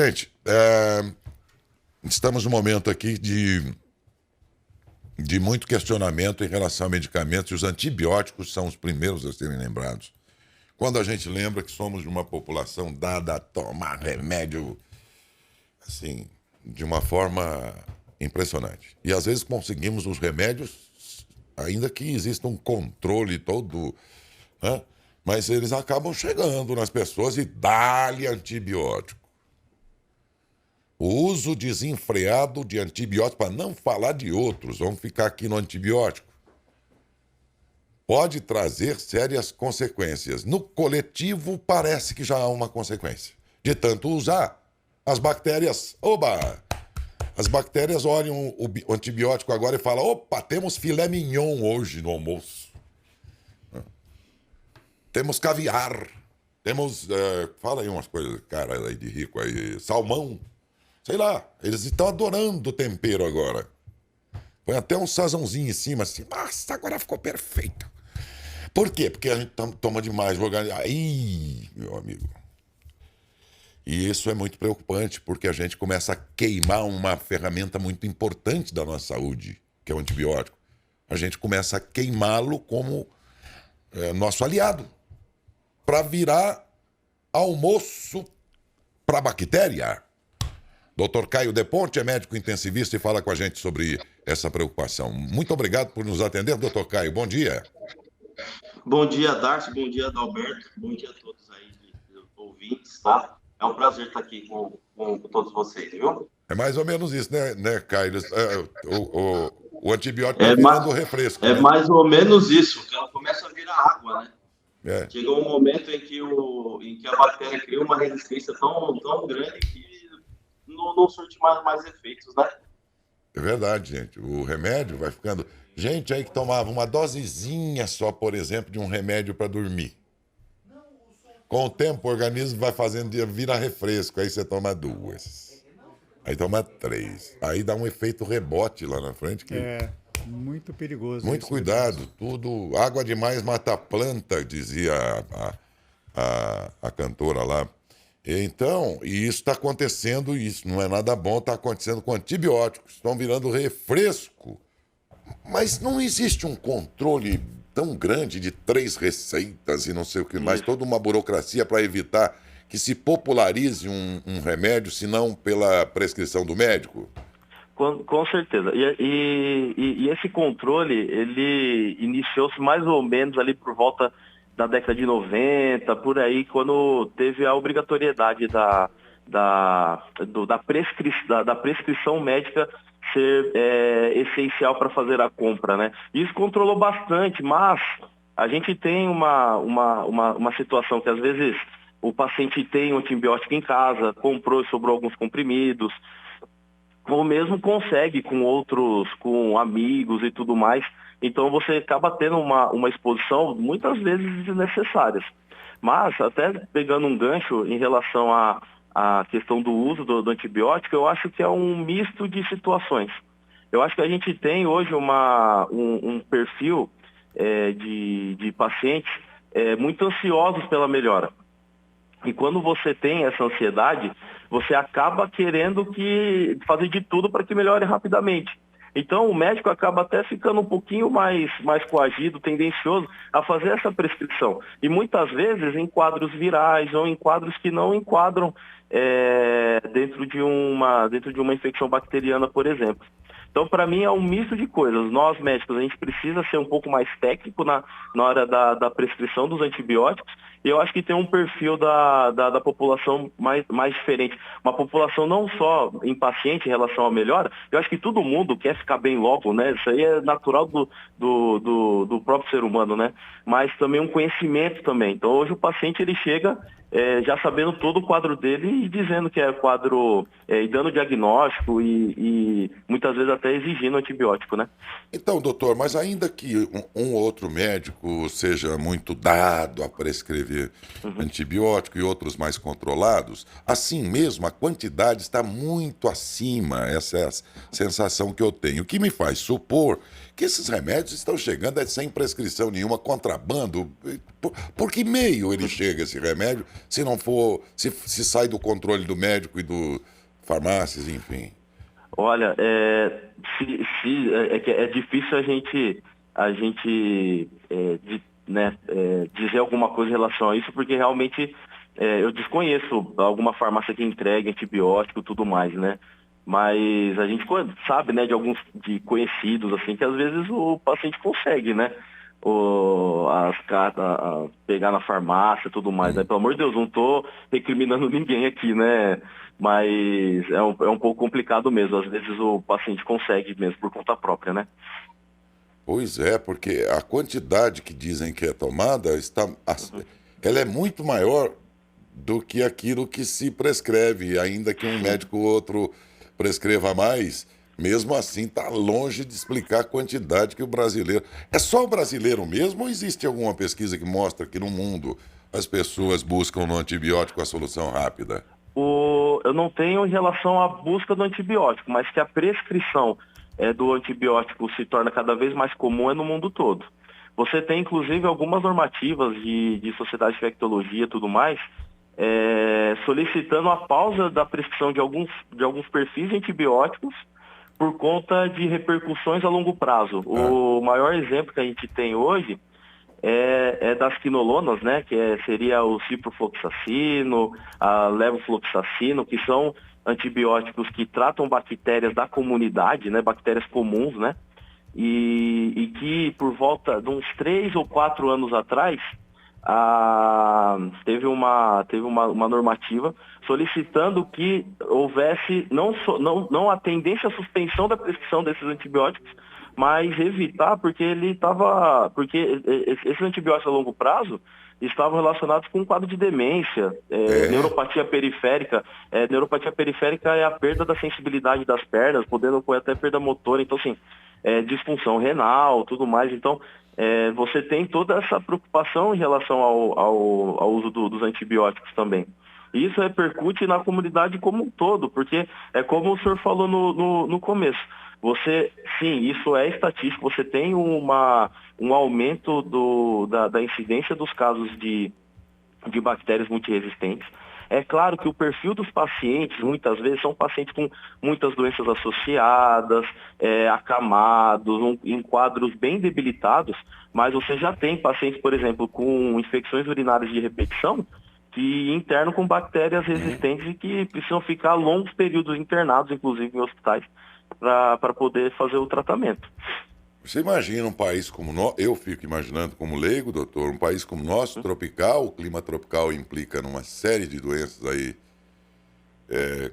Gente, estamos num momento aqui de muito questionamento em relação a medicamentos, e os antibióticos são os primeiros a serem lembrados. Quando a gente lembra que somos uma população dada a tomar remédio, assim, de uma forma impressionante. E às vezes conseguimos os remédios, ainda que exista um controle todo, né? Mas eles acabam chegando nas pessoas e dá-lhe antibiótico. O uso desenfreado de antibióticos, para não falar de outros, vamos ficar aqui no antibiótico, pode trazer sérias consequências. No coletivo, parece que já há uma consequência. De tanto usar, as bactérias... As bactérias olham o antibiótico agora e falam: opa, temos filé mignon hoje no almoço. Temos caviar. Temos... fala aí umas coisas, cara, aí de rico aí. Salmão. Sei lá, eles estão adorando o tempero agora. Põe até um sazãozinho em cima, assim. Nossa, agora ficou perfeito. Por quê? Porque a gente toma demais. Aí, meu amigo. E isso é muito preocupante, porque a gente começa a queimar uma ferramenta muito importante da nossa saúde, que é o antibiótico. A gente começa a queimá-lo como nosso aliado, para virar almoço para a bactéria. Dr. Caio Deponte é médico intensivista e fala com a gente sobre essa preocupação. Muito obrigado por nos atender, Dr. Caio. Bom dia. Bom dia, Darcy. Bom dia, Adalberto. Bom dia a todos aí, ouvintes, tá? É um prazer estar aqui com todos vocês, viu? É mais ou menos isso, né, Caio? O antibiótico está virando refresco, né? É mais ou menos isso, que ela começa a virar água, né? É. Chegou um momento em que a bactéria cria uma resistência tão grande que não surte mais efeitos, né? É verdade, gente. O remédio vai ficando... Gente aí que tomava uma dosezinha só, por exemplo, de um remédio para dormir. Com o tempo, o organismo vai fazendo, vira refresco. Aí você toma 2. Aí toma 3. Aí dá um efeito rebote lá na frente. Que... É, muito perigoso. Muito cuidado. Tudo... Água demais mata a planta, dizia a cantora lá. Então, e isso está acontecendo, isso não é nada bom, está acontecendo com antibióticos, estão virando refresco. Mas não existe um controle tão grande de 3 receitas e não sei o que mais, toda uma burocracia para evitar que se popularize um remédio, se não pela prescrição do médico? Com certeza. E esse controle, ele iniciou-se mais ou menos ali por volta da década de 90, por aí, quando teve a obrigatoriedade da prescrição médica ser essencial para fazer a compra, né? Isso controlou bastante, mas a gente tem uma situação que às vezes o paciente tem um antibiótico em casa, comprou e sobrou alguns comprimidos, ou mesmo consegue com amigos e tudo mais. Então você acaba tendo uma exposição muitas vezes desnecessárias. Mas, até pegando um gancho em relação à questão do uso do antibiótico, eu acho que é um misto de situações. Eu acho que a gente tem hoje um perfil de pacientes muito ansiosos pela melhora. E quando você tem essa ansiedade, você acaba querendo fazer de tudo para que melhore rapidamente. Então, o médico acaba até ficando um pouquinho mais coagido, tendencioso a fazer essa prescrição. E muitas vezes em quadros virais ou em quadros que não enquadram dentro de uma infecção bacteriana, por exemplo. Então, para mim, é um misto de coisas. Nós, médicos, a gente precisa ser um pouco mais técnico na hora da prescrição dos antibióticos. E eu acho que tem um perfil da população mais diferente. Uma população não só impaciente em relação à melhora, eu acho que todo mundo quer ficar bem logo, né? Isso aí é natural do próprio ser humano, né? Mas também um conhecimento também. Então, hoje o paciente, ele chega já sabendo todo o quadro dele e dizendo que é quadro, e dando diagnóstico e muitas vezes até exigindo antibiótico, né? Então, doutor, mas ainda que um outro médico seja muito dado a prescrever prescreve antibiótico e outros mais controlados, assim mesmo a quantidade está muito acima, essa é a sensação que eu tenho, o que me faz supor que esses remédios estão chegando sem prescrição nenhuma, contrabando. Por que meio ele chega, esse remédio, se não for, se sai do controle do médico e do farmácias, enfim? Olha, é difícil dizer alguma coisa em relação a isso, porque realmente eu desconheço alguma farmácia que entregue antibiótico e tudo mais, né? Mas a gente sabe, né, de alguns de conhecidos, assim, que às vezes o paciente consegue, né? Pegar na farmácia e tudo mais, né? Pelo amor de Deus, não tô recriminando ninguém aqui, né? Mas é um pouco complicado mesmo. Às vezes o paciente consegue mesmo por conta própria, né? Pois é, porque a quantidade que dizem que é tomada ela é muito maior do que aquilo que se prescreve, ainda que um médico ou outro prescreva mais. Mesmo assim, está longe de explicar a quantidade que o brasileiro... É só o brasileiro mesmo ou existe alguma pesquisa que mostra que no mundo as pessoas buscam no antibiótico a solução rápida? Eu não tenho em relação à busca do antibiótico, mas que a prescrição do antibiótico se torna cada vez mais comum no mundo todo. Você tem, inclusive, algumas normativas de sociedade de infectologia e tudo mais, solicitando a pausa da prescrição de alguns perfis de antibióticos por conta de repercussões a longo prazo. O maior exemplo que a gente tem hoje é das quinolonas, né, seria o ciprofloxacino, a levofloxacino, que são antibióticos que tratam bactérias da comunidade, né, bactérias comuns, né, e que por volta de uns 3 ou 4 anos atrás, teve uma normativa solicitando que houvesse não a tendência à suspensão da prescrição desses antibióticos, mas evitar, porque esses antibióticos a longo prazo estavam relacionados com um quadro de demência, neuropatia periférica. Neuropatia periférica é a perda da sensibilidade das pernas, podendo ocorrer até perda motora. Então, assim, disfunção renal, tudo mais. Então, você tem toda essa preocupação em relação ao uso dos antibióticos também. E isso repercute na comunidade como um todo, porque é como o senhor falou no começo. Sim, isso é estatístico, você tem um aumento da incidência dos casos de bactérias multiresistentes. É claro que o perfil dos pacientes, muitas vezes, são pacientes com muitas doenças associadas, acamados, em quadros bem debilitados, mas você já tem pacientes, por exemplo, com infecções urinárias de repetição, que internam com bactérias resistentes e que precisam ficar longos períodos internados, inclusive em hospitais, para poder fazer o tratamento. Você imagina um país como nós, eu fico imaginando como leigo, doutor, um país como o nosso, tropical, o clima tropical implica numa série de doenças aí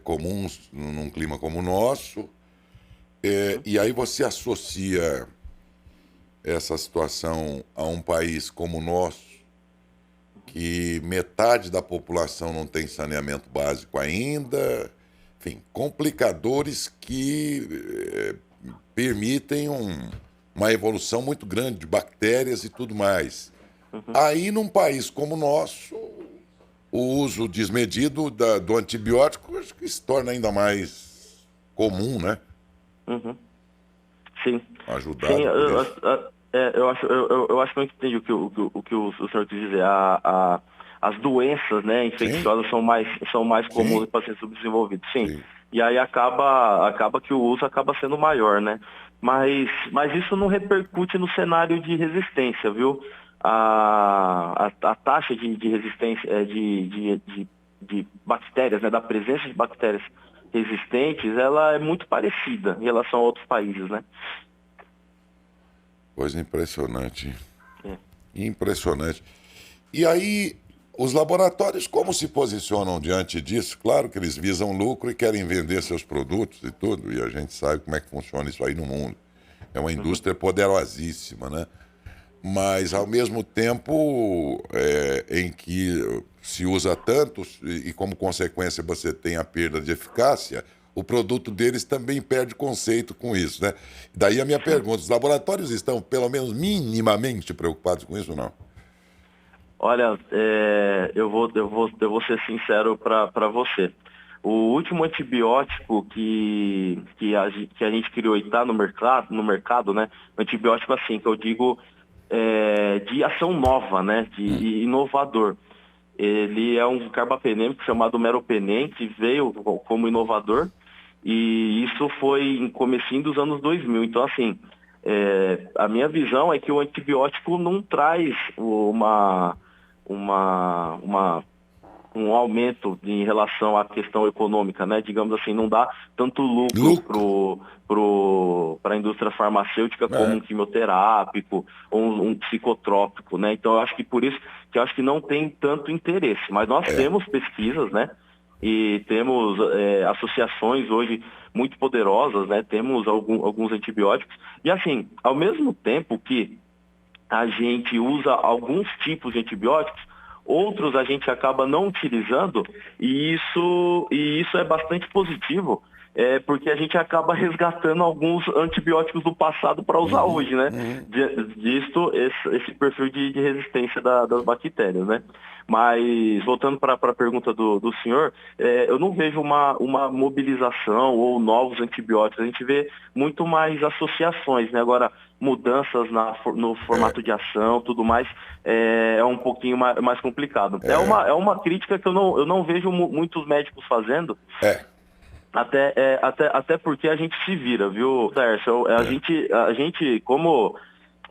comuns num clima como o nosso, e aí você associa essa situação a um país como o nosso, que metade da população não tem saneamento básico ainda, enfim, complicadores que permitem uma evolução muito grande de bactérias e tudo mais. Aí, num país como o nosso, o uso desmedido do antibiótico acho que se torna ainda mais comum, né? Sim. Ajudado Sim, por isso. eu acho que eu entendi o que o senhor quis dizer. As doenças, né, infecciosas são mais comuns em pacientes subdesenvolvidos. Sim. E aí acaba que o uso acaba sendo maior, né? Mas isso não repercute no cenário de resistência, viu? A taxa de resistência de bactérias, né, da presença de bactérias resistentes, ela é muito parecida em relação a outros países, né? Coisa impressionante. Impressionante. E aí, os laboratórios como se posicionam diante disso? Claro que eles visam lucro e querem vender seus produtos e tudo, e a gente sabe como é que funciona isso aí no mundo. É uma indústria poderosíssima, né? Mas, ao mesmo tempo em que se usa tanto e, como consequência, você tem a perda de eficácia, o produto deles também perde conceito com isso, né? Daí a minha pergunta, os laboratórios estão, pelo menos minimamente, preocupados com isso ou não? Olha, eu vou ser sincero para você. O último antibiótico que a gente criou e está no mercado, né? Antibiótico assim, que eu digo de ação nova, né? De inovador. Ele é um carbapenêmico chamado meropenem, que veio como inovador, e isso foi em comecinho dos anos 2000. Então, assim, a minha visão é que o antibiótico não traz uma um aumento em relação à questão econômica, né? Digamos assim, não dá tanto lucro para a indústria farmacêutica como um quimioterápico ou um psicotrópico, né? Então, eu acho que por isso que eu acho que não tem tanto interesse. Mas nós temos pesquisas, né? E temos associações hoje muito poderosas, né? Temos alguns antibióticos. E assim, ao mesmo tempo que a gente usa alguns tipos de antibióticos, outros a gente acaba não utilizando, e isso é bastante positivo, porque a gente acaba resgatando alguns antibióticos do passado para usar hoje, né? Visto esse perfil de resistência das bactérias, né? Mas, voltando para a pergunta do senhor, eu não vejo uma mobilização ou novos antibióticos, a gente vê muito mais associações, né? Agora, mudanças no formato de ação, tudo mais, é um pouquinho mais complicado. É uma crítica que eu não vejo muitos médicos fazendo, até porque a gente se vira, viu, Tércio? A gente, como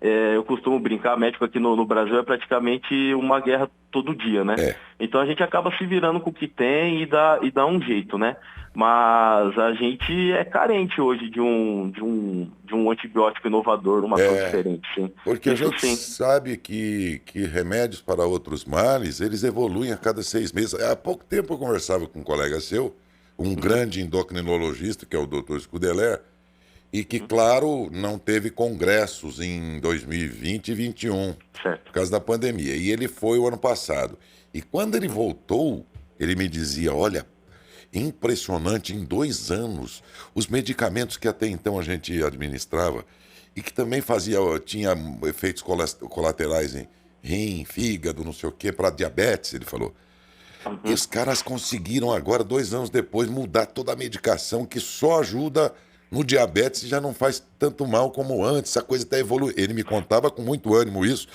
eu costumo brincar, médico aqui no Brasil é praticamente uma guerra todo dia, né? Então a gente acaba se virando com o que tem e dá um jeito, né? Mas a gente é carente hoje de um antibiótico inovador, uma coisa diferente, sim. Porque a Isso gente sim. sabe que remédios para outros males, eles evoluem a cada 6 meses. Há pouco tempo eu conversava com um colega seu, um grande endocrinologista, que é o Dr. Scudeler, e que, claro, não teve congressos em 2020 e 2021, por causa da pandemia. E ele foi o ano passado. E quando ele voltou, ele me dizia, olha, impressionante, em 2 anos, os medicamentos que até então a gente administrava e que também tinha efeitos colaterais em rim, fígado, não sei o quê, para diabetes, ele falou. E os caras conseguiram agora, 2 anos depois, mudar toda a medicação que só ajuda no diabetes e já não faz tanto mal como antes. A coisa está evoluindo. Ele me contava com muito ânimo isso.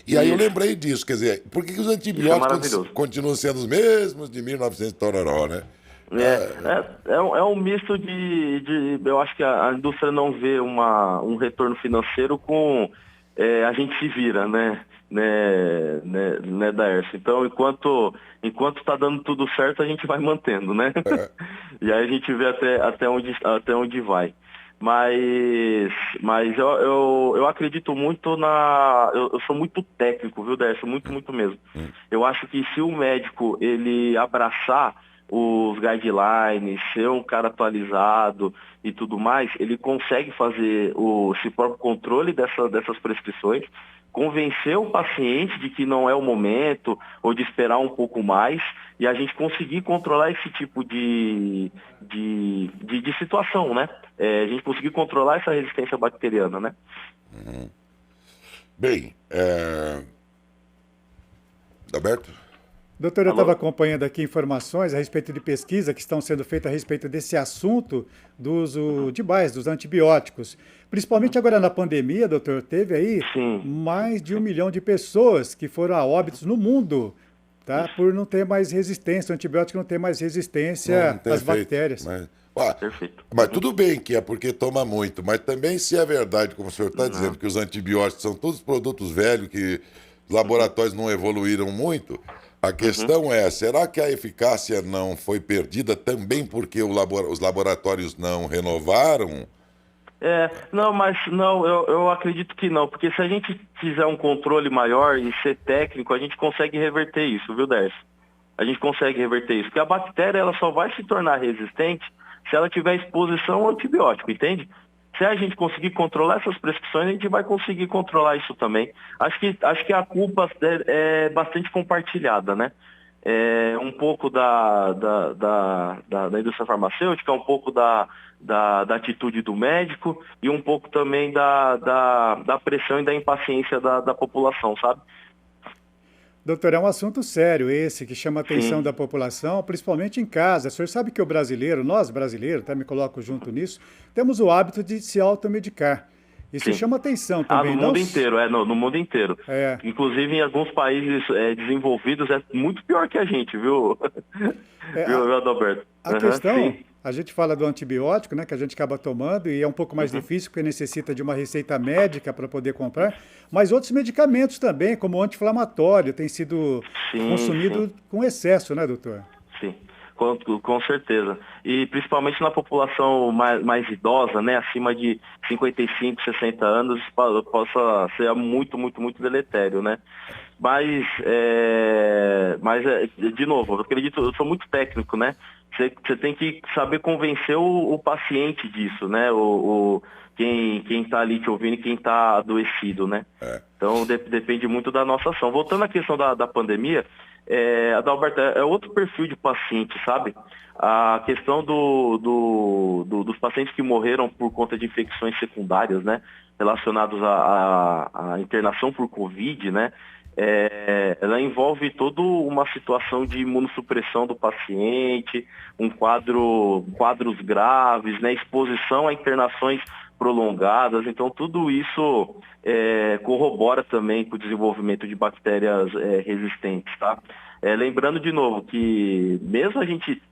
E aí eu lembrei disso, quer dizer, por que os antibióticos continuam sendo os mesmos de 1900 tororó, né? É um misto eu acho que a indústria não vê um retorno financeiro com a gente se vira, né, Daércio? Então, enquanto está dando tudo certo, a gente vai mantendo, né? E aí a gente vê até onde vai. Mas eu acredito muito eu sou muito técnico, viu, Daércio? Muito, muito mesmo. Eu acho que se o médico ele abraçar os guidelines, ser um cara atualizado e tudo mais, ele consegue fazer esse próprio controle dessas prescrições, convencer o paciente de que não é o momento ou de esperar um pouco mais e a gente conseguir controlar esse tipo de situação, né? A gente conseguir controlar essa resistência bacteriana, né? Bem, Alberto? Doutor, eu estava acompanhando aqui informações a respeito de pesquisa que estão sendo feitas a respeito desse assunto do uso dos antibióticos. Principalmente agora na pandemia, doutor, teve aí mais de 1 milhão de pessoas que foram a óbitos no mundo, tá? Por não ter mais resistência, o antibiótico não ter mais resistência às bactérias. Mas tudo bem que é porque toma muito, mas também se é verdade, como o senhor está dizendo, que os antibióticos são todos produtos velhos, que os laboratórios não evoluíram muito, a questão é, será que a eficácia não foi perdida também porque os laboratórios não renovaram? Eu acredito que não, porque se a gente fizer um controle maior e ser técnico, a gente consegue reverter isso, viu, Décio? A gente consegue reverter isso, porque a bactéria ela só vai se tornar resistente se ela tiver exposição ao antibiótico, entende? Se a gente conseguir controlar essas prescrições, a gente vai conseguir controlar isso também. Acho que a culpa é bastante compartilhada, né? Um pouco da indústria farmacêutica, um pouco da atitude do médico e um pouco também da pressão e da impaciência da população, sabe? Doutor, é um assunto sério esse, que chama a atenção Sim, da população, principalmente em casa. O senhor sabe que o brasileiro, nós brasileiros, até me coloco junto nisso, temos o hábito de se automedicar. Isso sim. chama atenção Ah, no também, não? mundo inteiro, no mundo inteiro. É, Inclusive em alguns países desenvolvidos é muito pior que a gente, viu? é, Viu, Adalberto? a Aham, questão, sim, a gente fala do antibiótico, né, que a gente acaba tomando e é um pouco mais difícil porque necessita de uma receita médica para poder comprar, mas outros medicamentos também, como o anti-inflamatório, tem sido sim, sim. consumido com excesso, né, doutor? Sim, com certeza. E principalmente na população mais idosa, né, acima de 55, 60 anos, possa ser muito, muito, muito deletério, né? De novo, eu acredito, eu sou muito técnico, né? Você tem que saber convencer o paciente disso, né? Quem está ali te ouvindo e quem está adoecido, né? É. Então depende muito da nossa ação. Voltando à questão da pandemia, Adalberto, é outro perfil de paciente, sabe? A questão dos pacientes que morreram por conta de infecções secundárias, né? Relacionados à internação por Covid, né? Ela envolve toda uma situação de imunossupressão do paciente, quadros graves, né? Exposição a internações prolongadas. Então, tudo isso corrobora também com o desenvolvimento de bactérias resistentes, tá? Lembrando de novo que mesmo a gente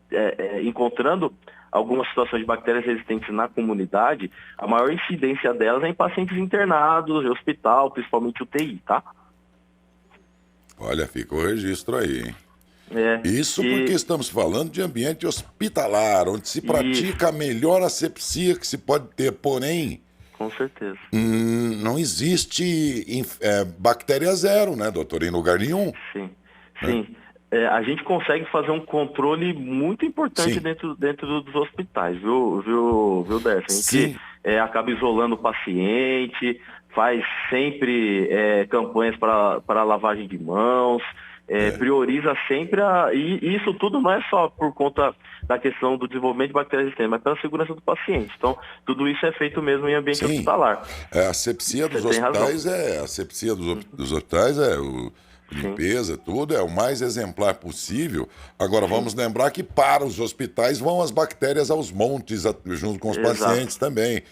encontrando algumas situações de bactérias resistentes na comunidade, a maior incidência delas é em pacientes internados, em hospital, principalmente UTI, tá? Olha, fica o registro aí, hein? É, Isso porque e, estamos falando de ambiente hospitalar, onde se e pratica a melhor asepsia que se pode ter. Porém, com certeza. não existe bactéria zero, né, doutor? Em lugar nenhum, Sim, né? sim. A gente consegue fazer um controle muito importante Sim, dentro dos hospitais, viu, Décio? A gente sim, acaba isolando o paciente, faz sempre campanhas para lavagem de mãos, prioriza sempre e isso tudo não é só por conta da questão do desenvolvimento de bactérias resistentes, mas pela segurança do paciente. Então, tudo isso é feito mesmo em ambiente sim. hospitalar. A asepsia Você dos tem razão. hospitais a asepsia dos hospitais Sim, limpeza, tudo é o mais exemplar possível. Agora sim, vamos lembrar que para os hospitais vão as bactérias aos montes, junto com os exato, pacientes também.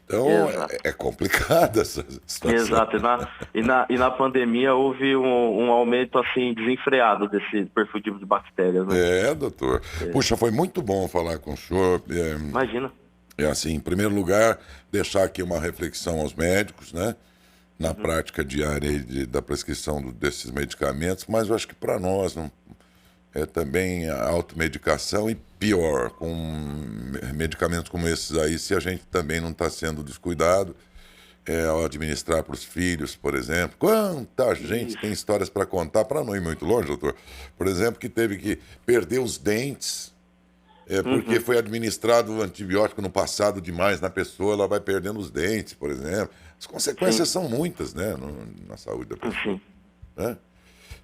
Então exato. é complicada essa situação. Exato, e na pandemia houve um aumento assim desenfreado desse perfil de bactérias, né? É, doutor. Puxa, foi muito bom falar com o senhor. Imagina. Assim, em primeiro lugar, deixar aqui uma reflexão aos médicos, né? Na prática diária aí da prescrição desses medicamentos, mas eu acho que para nós não, é também a automedicação e pior, com medicamentos como esses aí, se a gente também não está sendo descuidado, ao administrar para os filhos, por exemplo. Quanta gente tem Isso. histórias para contar, para não ir muito longe, doutor. Por exemplo, que teve que perder os dentes porque Uhum. foi administrado o antibiótico no passado demais na pessoa, ela vai perdendo os dentes, por exemplo. As consequências Sim, são muitas, né, na saúde da pessoa, sim. né?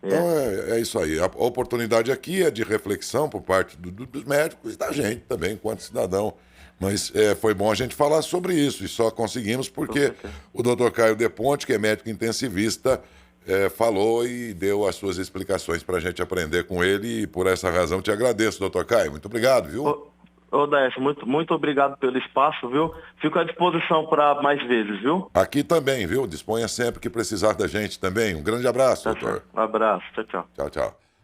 Então É. é isso aí. A oportunidade aqui é de reflexão por parte dos médicos e da gente também, enquanto cidadão. Mas foi bom a gente falar sobre isso e só conseguimos Com porque certeza. o doutor Caio Deponte, que é médico intensivista, falou e deu as suas explicações para a gente aprender com ele e por essa razão te agradeço, doutor Caio. Muito obrigado, viu? Ô, Décio, muito, muito obrigado pelo espaço, viu? Fico à disposição para mais vezes, viu? Aqui também, viu? Disponha sempre que precisar da gente também. Um grande abraço, Tá doutor. certo. Um abraço. Tchau, tchau. Tchau, tchau.